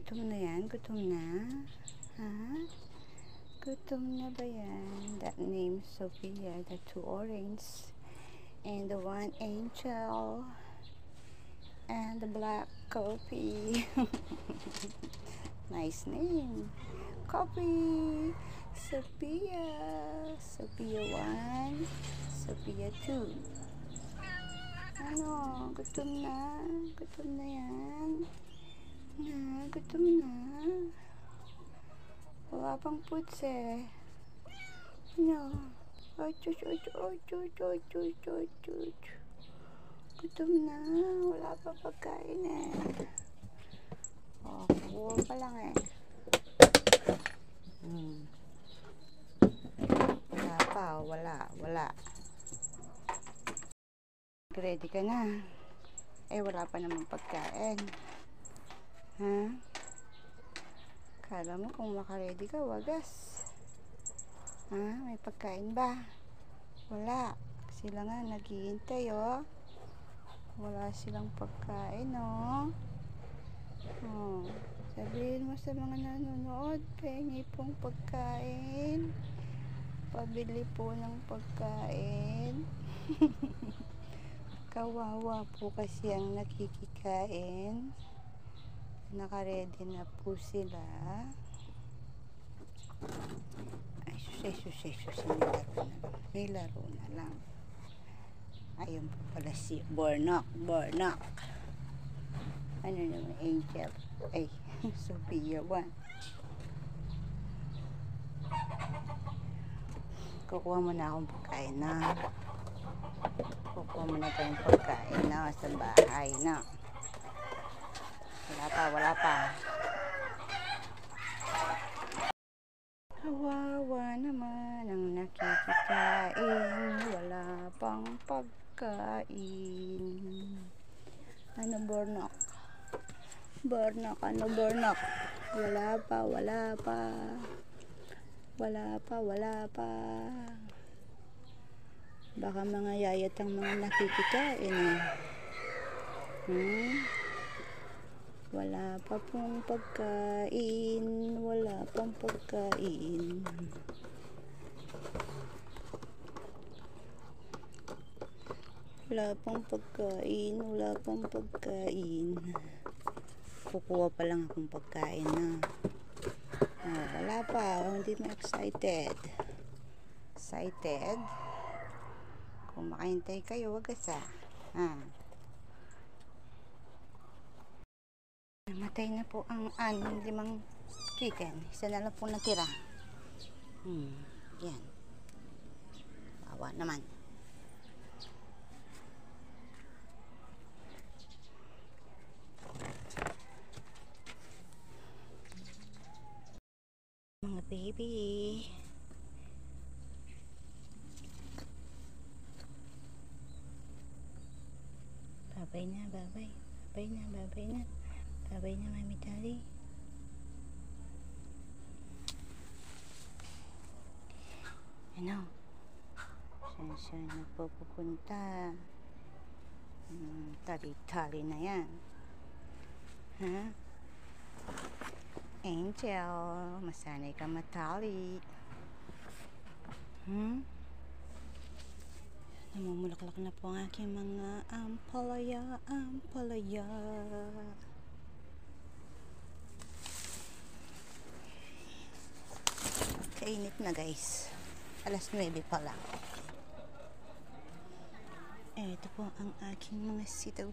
Gutom na yan? Gutom na? Ha? Gutom na ba yan? That name Sophia, the 2 orange, and the 1 angel, and the black coffee. Nice name. Coffee. Sophia. Sophia 1, Sophia 2. Ano? Gutom na? Gutom na yan? Na, gutom na? Wala pang puts eh. Ano? Gutom na? Wala pa pagkain eh. Oh, kuha pa lang eh. Wala pa, wala. Ready ka na? Eh, wala pa namang pagkain. Ha? Kala mo kung makaredy ka, wagas. Ha? May pagkain ba? Wala. Sila nga naghihintay, oh. Wala silang pagkain, oh. Oh. Sabihin mo sa mga nanonood, pahingi pong pagkain. Pabili po ng pagkain. Kawawa po kasi ang nakikikain. Nakaredy na po sila. Ay, susi. May laro na lang. Ayun po pala si Bornok. Ano naman, Angel? Ay, Sophia 1. Kukuha mo na akong pagkain na. Kukuha mo na tayong pagkain na sa bahay na. Wala pa. Kawawa naman ang nakikikain. Wala pang pagkain. Ano, Bornok? Ano, Bornok? Wala pa. Baka mga yayat ang mga nakikikain eh. Wala pa pong pagkain. Wala pang pagkain. Kukuha pa lang akong pagkain na. Oh, wala pa. Hindi mo excited. Kung makahintay kayo, wagas ah. Namatay na po ang 5 chicken. Isa na lang po natira. Yan. Bawa naman. Mga baby. Babay na. Babay na, Mami Daddy. Ano? Saan nagpupunta? Tali na yan. Ha? Angel, masanay ka matali. Namumulaklak na po ang aking mga ampalaya. Kainit na guys. Alas 9 pa lang. Ito po ang aking mga sitaw.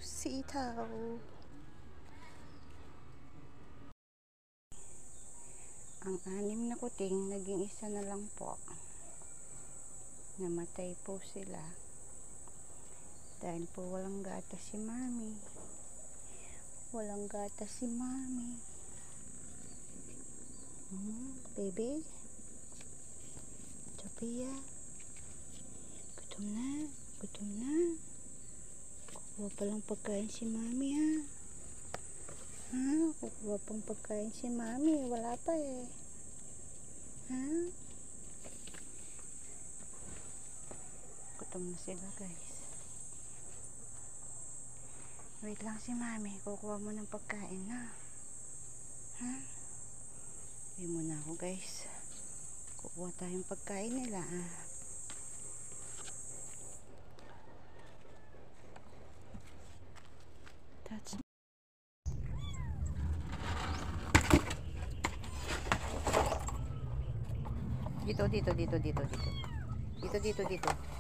Ang 6 na kuting, naging 1 na lang po. Namatay po sila. Dahil po walang gatas si Mami. Baby? Sophia? Gutom na. Kukuha pa lang pagkain si Mami ha. Kukuha pang pagkain si Mami. Wala pa eh. Gutom na sila guys. Wait lang si Mami. Kukuha mo ng pagkain na. guys. Kukuha tayong pagkain nila. That's dito. Dito.